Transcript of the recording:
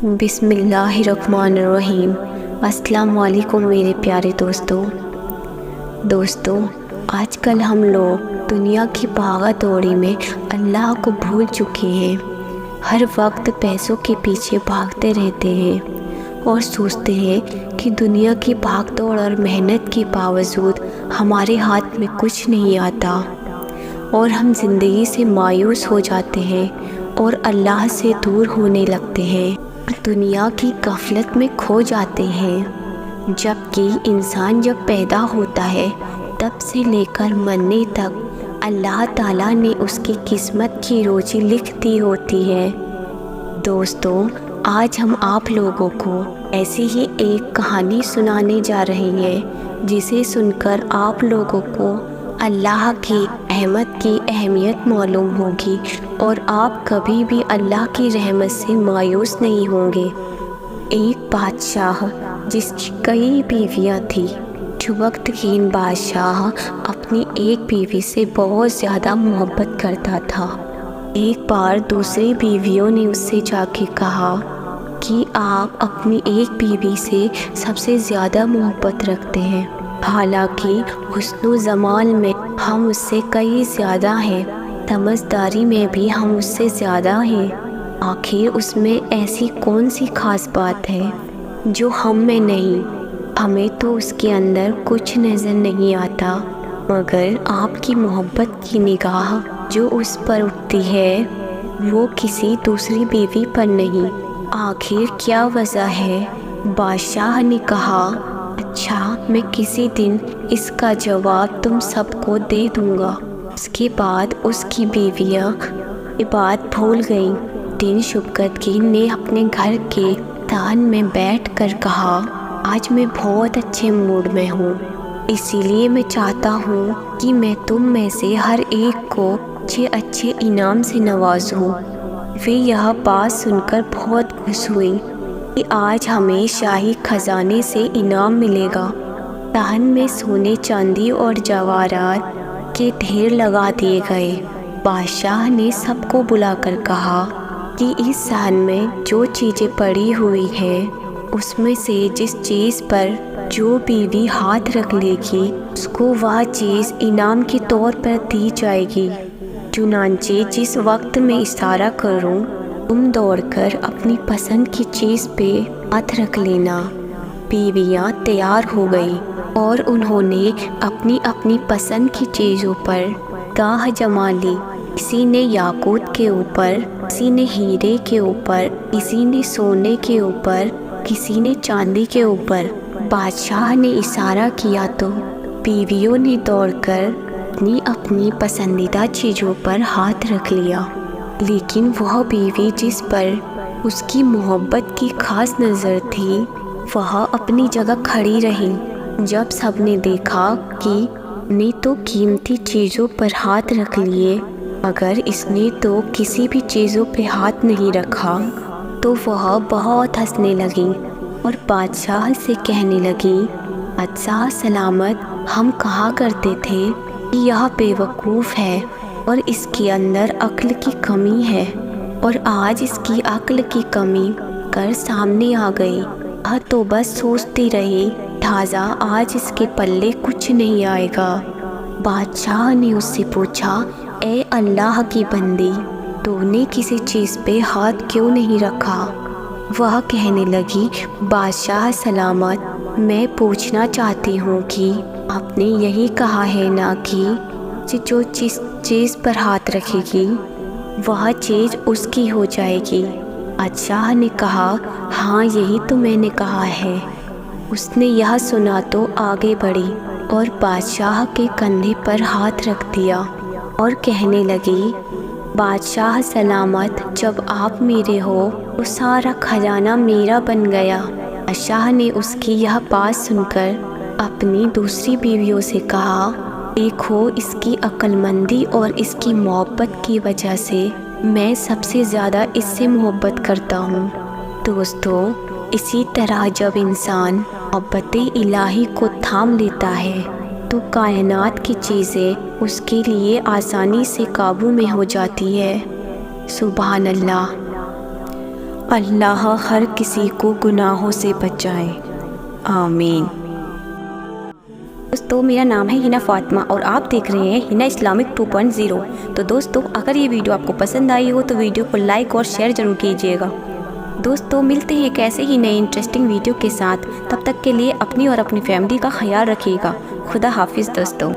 بسم اللہ الرحمن الرحیم۔ السلام علیکم میرے پیارے دوستوں، آج کل ہم لوگ دنیا کی بھاگا دوڑی میں اللہ کو بھول چکے ہیں۔ ہر وقت پیسوں کے پیچھے بھاگتے رہتے ہیں اور سوچتے ہیں کہ دنیا کی بھاگ دوڑ اور محنت کے باوجود ہمارے ہاتھ میں کچھ نہیں آتا، اور ہم زندگی سے مایوس ہو جاتے ہیں اور اللہ سے دور ہونے لگتے ہیں، دنیا کی غفلت میں کھو جاتے ہیں۔ جبکہ انسان جب پیدا ہوتا ہے تب سے لے کر مرنے تک اللہ تعالیٰ نے اس کی قسمت کی روزی لکھ دی ہوتی ہے۔ دوستوں، آج ہم آپ لوگوں کو ایسی ہی ایک کہانی سنانے جا رہے ہیں جسے سن کر آپ لوگوں کو اللہ کی رحمت کی اہمیت معلوم ہوگی اور آپ کبھی بھی اللہ کی رحمت سے مایوس نہیں ہوں گے۔ ایک بادشاہ جس کی کئی بیویاں تھیں، جو وقتگین بادشاہ اپنی ایک بیوی سے بہت زیادہ محبت کرتا تھا۔ ایک بار دوسری بیویوں نے اس سے جا کے کہا کہ آپ اپنی ایک بیوی سے سب سے زیادہ محبت رکھتے ہیں، حالانکہ حسن و جمال میں ہم اس سے کئی زیادہ ہیں، سمجھداری میں بھی ہم اس سے زیادہ ہیں۔ آخر اس میں ایسی کون سی خاص بات ہے جو ہم میں نہیں؟ ہمیں تو اس کے اندر کچھ نظر نہیں آتا، مگر آپ کی محبت کی نگاہ جو اس پر اٹھتی ہے وہ کسی دوسری بیوی پر نہیں۔ آخر کیا وجہ ہے؟ بادشاہ نے کہا، اچھا، میں کسی دن اس کا جواب تم سب کو دے دوں گا۔ اس کے بعد اس کی بیویاں یہ بات بھول گئیں۔ دن شبکدگین نے اپنے گھر کے تان میں بیٹھ کر کہا، آج میں بہت اچھے موڈ میں ہوں، اسی لیے میں چاہتا ہوں کہ میں تم میں سے ہر ایک کو اچھے انعام سے نوازوں۔ وہ یہ بات سن کر بہت خوش ہوئی کہ آج ہمیں شاہی خزانے سے انعام ملے گا۔ صحن میں سونے چاندی اور جواہرات کے ڈھیر لگا دیے گئے۔ بادشاہ نے سب کو بلا کر کہا کہ اس صحن میں جو چیزیں پڑی ہوئی ہیں اس میں سے جس چیز پر جو بیوی ہاتھ رکھ لے گی اس کو وہ چیز انعام کے طور پر دی جائے گی۔ چنانچہ جس وقت میں اشارہ کروں تم دوڑ کر اپنی پسند کی چیز پہ ہاتھ رکھ لینا۔ بیویاں تیار ہو گئی اور انہوں نے اپنی اپنی پسند کی چیزوں پر گاہ جما لی۔ کسی نے یاقوت کے اوپر، کسی نے ہیرے کے اوپر، کسی نے سونے کے اوپر، کسی نے چاندی کے اوپر۔ بادشاہ نے اشارہ کیا تو بیویوں نے دوڑ کر اپنی اپنی پسندیدہ چیزوں پر ہاتھ رکھ لیا، لیکن وہ بیوی جس پر اس کی محبت کی خاص نظر تھی وہ اپنی جگہ کھڑی رہی۔ جب سب نے دیکھا کہ نے تو قیمتی چیزوں پر ہاتھ رکھ لیے مگر اس نے تو کسی بھی چیزوں پہ ہاتھ نہیں رکھا، تو وہ بہت ہنسنے لگی اور بادشاہ سے کہنے لگی، بادشاہ سلامت، ہم کہا کرتے تھے کہ یہ بے وقوف ہے اور اس کے اندر عقل کی کمی ہے، اور آج اس کی عقل کی کمی کر سامنے آ گئی۔ تو بس سوچتی رہی، لہٰذا آج اس کے پلے کچھ نہیں آئے گا۔ بادشاہ نے اس سے پوچھا، اے اللہ کی بندی، تو نے کسی چیز پہ ہاتھ کیوں نہیں رکھا؟ وہ کہنے لگی، بادشاہ سلامت، میں پوچھنا چاہتی ہوں کہ آپ نے یہی کہا ہے نا کہ جو چیز پر ہاتھ رکھے گی وہ چیز اس کی ہو جائے گی۔ بادشاہ نے کہا، ہاں یہی تو میں نے کہا ہے۔ اس نے یہ سنا تو آگے بڑھی اور بادشاہ کے کندھے پر ہاتھ رکھ دیا اور کہنے لگی، بادشاہ سلامت، جب آپ میرے ہو تو سارا خزانہ میرا بن گیا۔ بادشاہ نے اس کی یہ بات سن کر اپنی دوسری بیویوں سے کہا، دیکھو، اس کی عقل مندی اور اس کی محبت کی وجہ سے میں سب سے زیادہ اس سے محبت کرتا ہوں۔ دوستو، اسی طرح جب انسان محبت الہی کو تھام لیتا ہے تو کائنات کی چیزیں اس کے لیے آسانی سے قابو میں ہو جاتی ہے۔ سبحان اللہ۔ اللہ ہر کسی کو گناہوں سے بچائے، آمین۔ دوستو میرا نام ہے ہنا فاطمہ اور آپ دیکھ رہے ہیں ہنا اسلامک 2.0۔ تو دوستو اگر یہ ویڈیو آپ کو پسند آئی ہو تو ویڈیو کو لائک اور شیئر ضرور کیجیے گا۔ دوستو ملتے ہیں ایک ایسے ہی نئے انٹرسٹنگ ویڈیو کے ساتھ، تب تک کے لیے اپنی اور اپنی فیملی کا خیال رکھیے گا۔ خدا حافظ دوستو۔